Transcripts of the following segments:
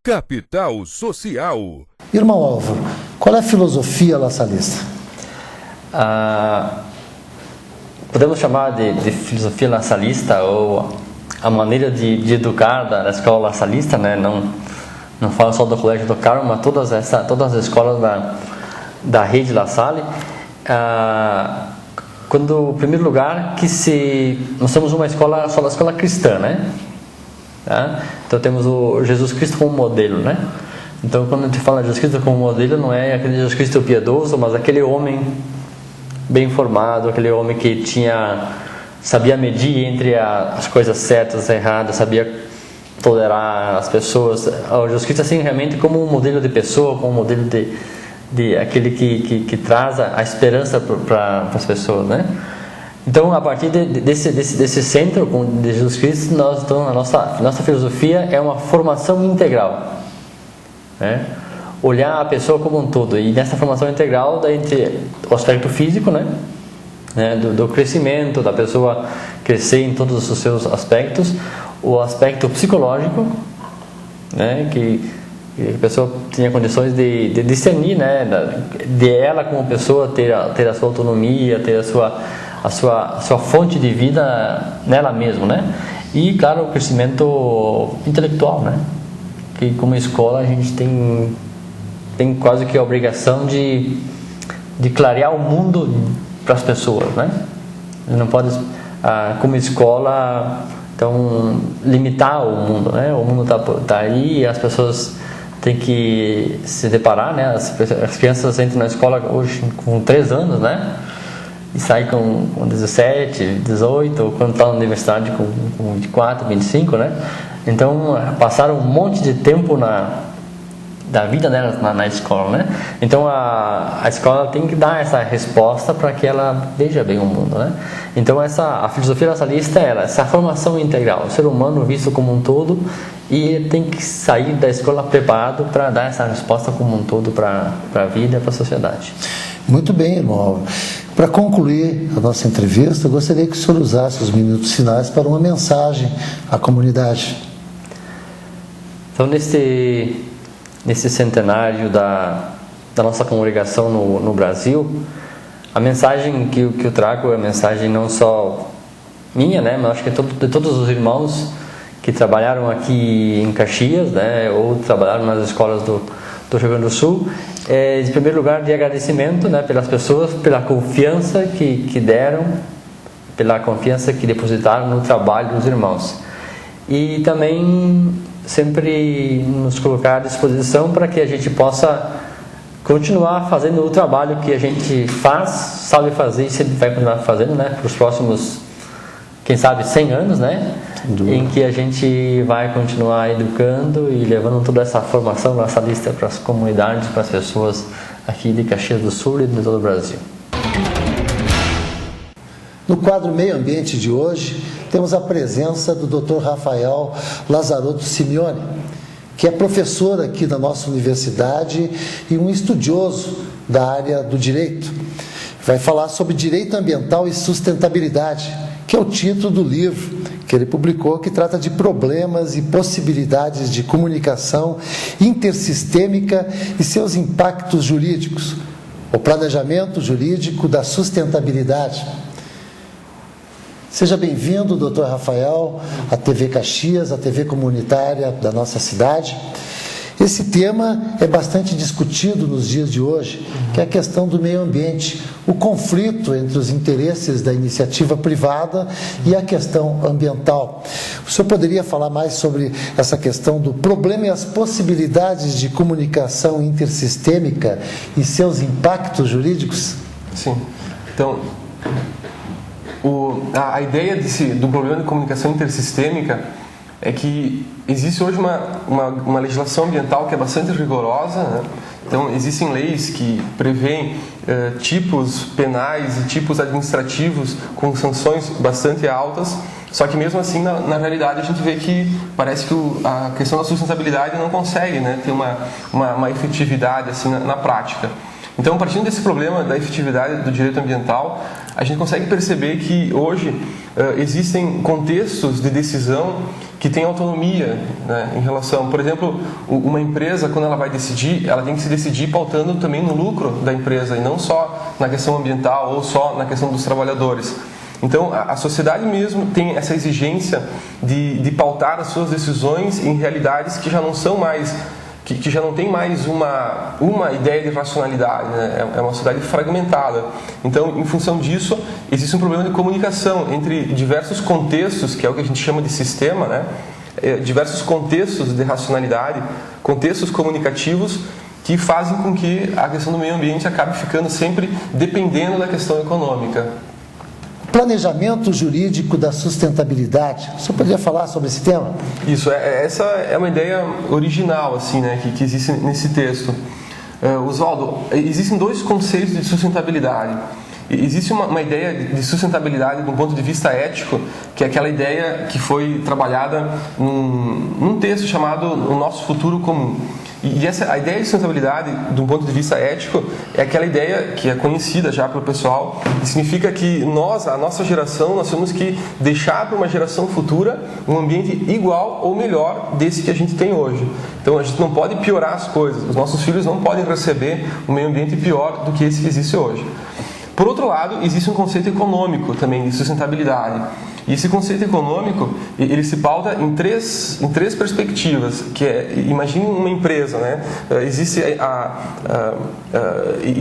Capital Social. Irmão Álvaro, qual é a filosofia lasalista? Podemos chamar de filosofia lasalista ou a maneira de educar da escola lasalista, né? Não falo só do Colégio do Carmo, mas todas as escolas da rede La Salle. Em primeiro lugar, nós somos uma escola cristã, né? Tá? Então temos o Jesus Cristo como modelo, né? Então quando a gente fala de Jesus Cristo como modelo, não é aquele Jesus Cristo piedoso, mas aquele homem bem formado, aquele homem que sabia medir entre as coisas certas e erradas, sabia tolerar as pessoas. O Jesus Cristo assim realmente como um modelo de pessoa, como um modelo de aquele que traz a esperança para as pessoas, né? Então, a partir desse centro de Jesus Cristo, a nossa filosofia é uma formação integral, né? Olhar a pessoa como um todo. E nessa formação integral, entre o aspecto físico, né? Do crescimento, da pessoa crescer em todos os seus aspectos, o aspecto psicológico, né? Que a pessoa tenha condições de discernir, né? De ela como pessoa ter a sua autonomia, ter a sua fonte de vida nela mesma, né? E claro, o crescimento intelectual, né? Que como escola a gente tem quase que a obrigação de clarear o mundo para as pessoas, né? Não pode, como escola, então limitar o mundo, né? O mundo tá aí e as pessoas têm que se deparar, né? As crianças entram na escola hoje com 3 anos, né? E saem com 17, 18, ou quando está na universidade com 24, 25, né? Então passaram um monte de tempo da vida delas na escola, né? Então a escola tem que dar essa resposta para que ela veja bem o mundo, né? Então a filosofia lasalista é essa formação integral, o ser humano visto como um todo, e ele tem que sair da escola preparado para dar essa resposta como um todo para a vida e para a sociedade. Muito bem, irmão Álvaro. Para concluir a nossa entrevista, eu gostaria que o senhor usasse os minutos finais para uma mensagem à comunidade. Então, nesse centenário da nossa congregação no Brasil, a mensagem que eu trago é a mensagem não só minha, né, mas acho que de todos os irmãos que trabalharam aqui em Caxias, né, ou trabalharam nas escolas do Rio Grande do Sul, em primeiro lugar de agradecimento, né, pelas pessoas, pela confiança que deram, pela confiança que depositaram no trabalho dos irmãos, e também sempre nos colocar à disposição para que a gente possa continuar fazendo o trabalho que a gente sabe fazer e sempre vai continuar fazendo, né, para os próximos, quem sabe, 100 anos, né? Em que a gente vai continuar educando e levando toda essa formação lasalista para as comunidades, para as pessoas aqui de Caxias do Sul e de todo o Brasil. No quadro Meio Ambiente de hoje, temos a presença do Dr. Rafael Lazarotto Simeone, que é professor aqui da nossa universidade e um estudioso da área do direito. Vai falar sobre direito ambiental e sustentabilidade, que é o título do livro que ele publicou, que trata de problemas e possibilidades de comunicação intersistêmica e seus impactos jurídicos, o planejamento jurídico da sustentabilidade. Seja bem-vindo, Dr. Rafael, à TV Caxias, à TV comunitária da nossa cidade. Esse tema é bastante discutido nos dias de hoje, que é a questão do meio ambiente, o conflito entre os interesses da iniciativa privada e a questão ambiental. O senhor poderia falar mais sobre essa questão do problema e as possibilidades de comunicação intersistêmica e seus impactos jurídicos? Sim. Então, a ideia do problema de comunicação intersistêmica é que existe hoje uma legislação ambiental que é bastante rigorosa, né? Então, existem leis que prevêem tipos penais e tipos administrativos com sanções bastante altas, só que mesmo assim, na realidade, a gente vê que parece que a questão da sustentabilidade não consegue, né, ter uma efetividade assim, na prática. Então, partindo desse problema da efetividade do direito ambiental, a gente consegue perceber que hoje existem contextos de decisão que têm autonomia, né, em relação, por exemplo, uma empresa, quando ela vai decidir, ela tem que se decidir pautando também no lucro da empresa e não só na questão ambiental ou só na questão dos trabalhadores. Então, a sociedade mesmo tem essa exigência de pautar as suas decisões em realidades que já não são mais, que já não tem mais uma ideia de racionalidade, né? É uma sociedade fragmentada. Então, em função disso, existe um problema de comunicação entre diversos contextos, que é o que a gente chama de sistema, né? Diversos contextos de racionalidade, contextos comunicativos, que fazem com que a questão do meio ambiente acabe ficando sempre dependendo da questão econômica. Planejamento jurídico da sustentabilidade. Você poderia falar sobre esse tema? Isso, essa é uma ideia original, assim, né, que existe nesse texto. Oswaldo, existem dois conceitos de sustentabilidade. Existe uma ideia de sustentabilidade de um ponto de vista ético, que é aquela ideia que foi trabalhada num texto chamado O Nosso Futuro Comum. E a ideia de sustentabilidade, de um ponto de vista ético, é aquela ideia que é conhecida já pelo pessoal, que significa que a nossa geração, nós temos que deixar para uma geração futura um ambiente igual ou melhor desse que a gente tem hoje. Então a gente não pode piorar as coisas, os nossos filhos não podem receber um meio ambiente pior do que esse que existe hoje. Por outro lado, existe um conceito econômico também de sustentabilidade. E esse conceito econômico, ele se pauta em três perspectivas, que é, imagine uma empresa, né? Existem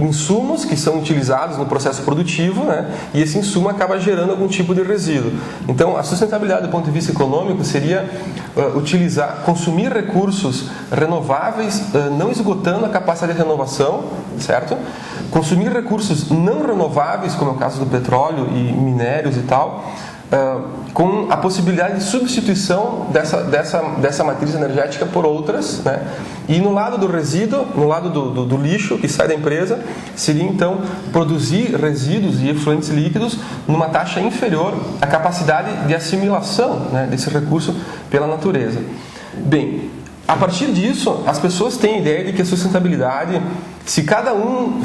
insumos que são utilizados no processo produtivo, né? E esse insumo acaba gerando algum tipo de resíduo. Então, a sustentabilidade do ponto de vista econômico seria consumir recursos renováveis, não esgotando a capacidade de renovação, certo? Consumir recursos não renováveis, como é o caso do petróleo e minérios e tal, com a possibilidade de substituição dessa matriz energética por outras, né? E no lado do resíduo, no lado do lixo que sai da empresa, seria então produzir resíduos e efluentes líquidos numa taxa inferior à capacidade de assimilação, né, desse recurso pela natureza. Bem, a partir disso, as pessoas têm a ideia de que a sustentabilidade, se cada um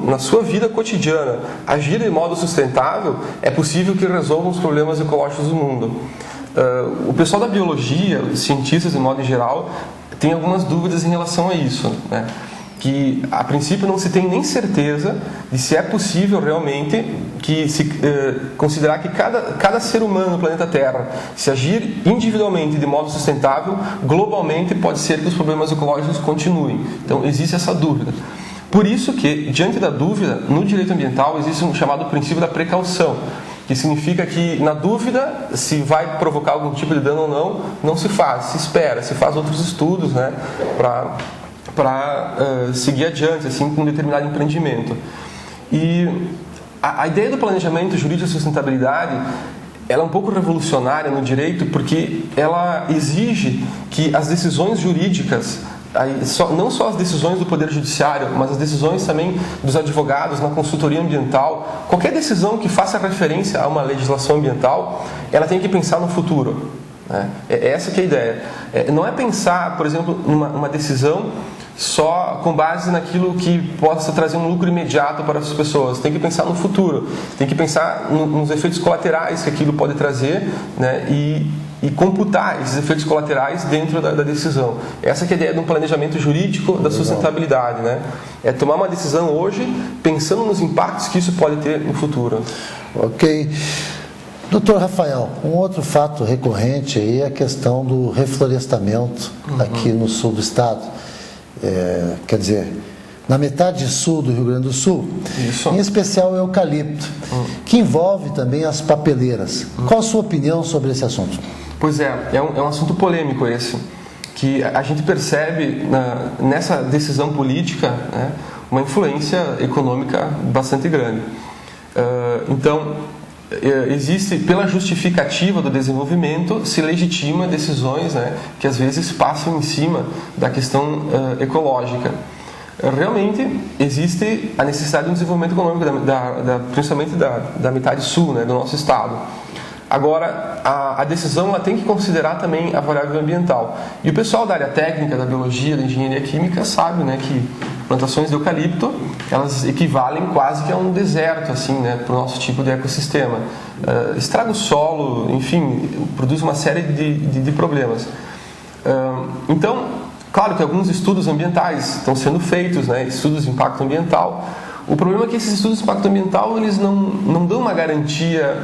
na sua vida cotidiana agir de modo sustentável, é possível que resolvam os problemas ecológicos do mundo. O pessoal da biologia, os cientistas de modo geral, tem algumas dúvidas em relação a isso, né? Que a princípio não se tem nem certeza de se é possível realmente considerar que cada ser humano no planeta Terra, se agir individualmente de modo sustentável, globalmente pode ser que os problemas ecológicos continuem. Então existe essa dúvida. Por isso que, diante da dúvida, no direito ambiental existe um chamado princípio da precaução, que significa que, na dúvida, se vai provocar algum tipo de dano ou não se faz, se espera, se faz outros estudos, né, para seguir adiante assim, com um determinado empreendimento. E a ideia do planejamento jurídico de sustentabilidade, ela é um pouco revolucionária no direito, porque ela exige que as decisões jurídicas, não só as decisões do Poder Judiciário, mas as decisões também dos advogados na consultoria ambiental, qualquer decisão que faça referência a uma legislação ambiental, ela tem que pensar no futuro, né? Essa que é a ideia. Não é pensar, por exemplo, numa decisão só com base naquilo que possa trazer um lucro imediato para as pessoas. Tem que pensar no futuro, tem que pensar nos efeitos colaterais que aquilo pode trazer, né, e computar esses efeitos colaterais dentro da decisão. Essa que é a ideia de um planejamento jurídico da sustentabilidade, né? É tomar uma decisão hoje pensando nos impactos que isso pode ter no futuro. Ok. Doutor Rafael, um outro fato recorrente aí é a questão do reflorestamento aqui no sul do estado. Quer dizer, na metade sul do Rio Grande do Sul, isso. Em especial o eucalipto, que envolve também as papeleiras. Qual a sua opinião sobre esse assunto? Pois é um assunto polêmico esse, que a gente percebe nessa decisão política, né, uma influência econômica bastante grande. Então, existe, pela justificativa do desenvolvimento, se legitima decisões, né, que às vezes passam em cima da questão ecológica. Realmente existe a necessidade de um desenvolvimento econômico, principalmente da metade sul, né, do nosso estado. Agora, a decisão ela tem que considerar também a variável ambiental. E o pessoal da área técnica, da biologia, da engenharia química sabe, né, que plantações de eucalipto, elas equivalem quase que a um deserto, assim, né, para o nosso tipo de ecossistema. Estraga o solo, enfim, produz uma série de problemas. Então, claro que alguns estudos ambientais estão sendo feitos, né, estudos de impacto ambiental. O problema é que esses estudos de impacto ambiental, eles não dão uma garantia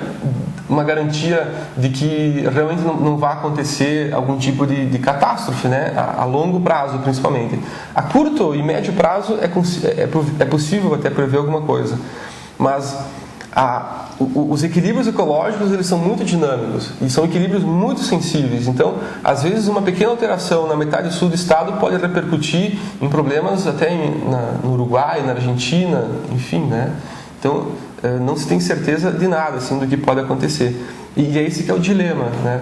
de que realmente não vai acontecer algum tipo de catástrofe, né? A longo prazo, principalmente. A curto e médio prazo é possível até prever alguma coisa, mas os equilíbrios ecológicos, eles são muito dinâmicos e são equilíbrios muito sensíveis. Então, às vezes, uma pequena alteração na metade sul do estado pode repercutir em problemas até no Uruguai, na Argentina, enfim, né? Então, não se tem certeza de nada, assim, do que pode acontecer. E é esse que é o dilema, né?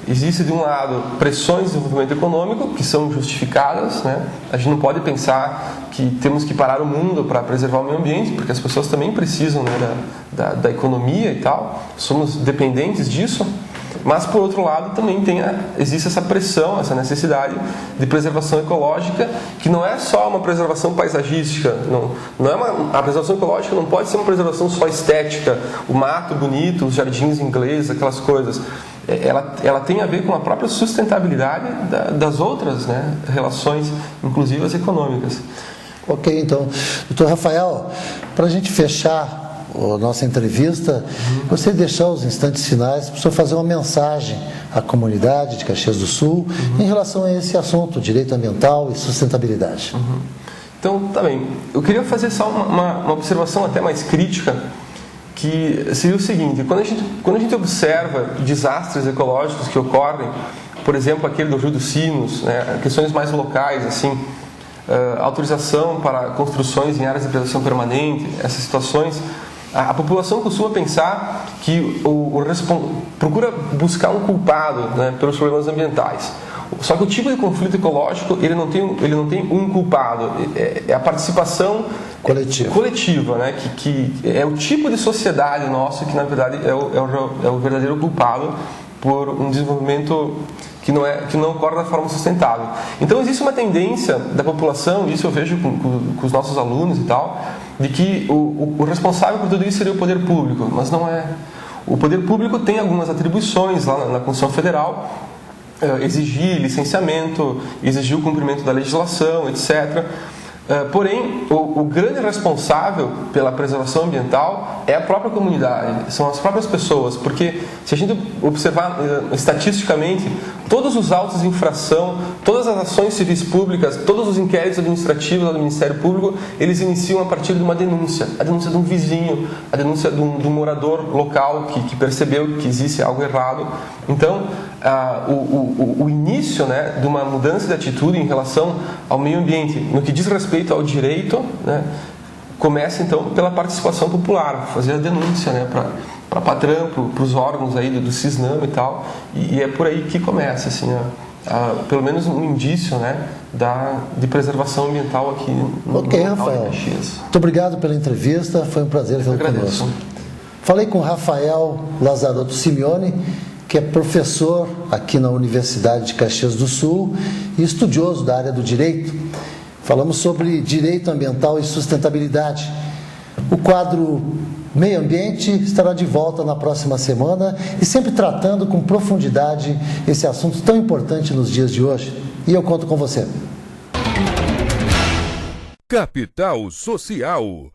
Existe, de um lado, pressões de desenvolvimento econômico que são justificadas, né? A gente não pode pensar que temos que parar o mundo para preservar o meio ambiente, porque as pessoas também precisam, né, da economia e tal, somos dependentes disso. Mas, por outro lado, também existe essa pressão, essa necessidade de preservação ecológica, que não é só uma preservação paisagística. A preservação ecológica não pode ser uma preservação só estética, o mato bonito, os jardins ingleses, aquelas coisas. Ela tem a ver com a própria sustentabilidade das outras, né, relações, inclusive as econômicas. Ok, então, doutor Rafael, para a gente fechar a nossa entrevista, gostaria de deixar os instantes finais para o senhor fazer uma mensagem à comunidade de Caxias do Sul em relação a esse assunto, direito ambiental e sustentabilidade. Então, tá bem. Eu queria fazer só uma observação até mais crítica, que seria o seguinte: quando a gente observa desastres ecológicos que ocorrem, por exemplo, aquele do Rio dos Sinos, né, questões mais locais, assim, autorização para construções em áreas de preservação permanente, essas situações, a população costuma pensar que procura buscar um culpado, né, pelos problemas ambientais. Só que o tipo de conflito ecológico, ele não tem um culpado, é a participação coletiva, né, que é o tipo de sociedade nosso que, na verdade, é o verdadeiro culpado por um desenvolvimento que não ocorre da forma sustentável. Então, existe uma tendência da população, isso eu vejo com os nossos alunos e tal, de que o responsável por tudo isso seria o poder público, mas não é. O poder público tem algumas atribuições lá na Constituição Federal, exigir licenciamento, exigir o cumprimento da legislação, etc. Porém, o grande responsável pela preservação ambiental é a própria comunidade, são as próprias pessoas, porque se a gente observar estatisticamente, todos os autos de infração, todas as ações civis públicas, todos os inquéritos administrativos do Ministério Público, eles iniciam a partir de uma denúncia, a denúncia de um vizinho, a denúncia de um morador local que percebeu que existe algo errado. Então, o início, né, de uma mudança de atitude em relação ao meio ambiente, no que diz respeito ao direito, né, começa então pela participação popular, fazer a denúncia, né, para patrão, para os órgãos aí do Cisnam e tal, e é por aí que começa, assim, pelo menos um indício, né, de preservação ambiental aqui no Rafael. Muito obrigado pela entrevista, foi um prazer tê-lo conosco. Falei com Rafael Lazarotto Simeone, que é professor aqui na Universidade de Caxias do Sul e estudioso da área do direito. Falamos sobre direito ambiental e sustentabilidade. O quadro Meio Ambiente estará de volta na próxima semana e sempre tratando com profundidade esse assunto tão importante nos dias de hoje. E eu conto com você. Capital Social.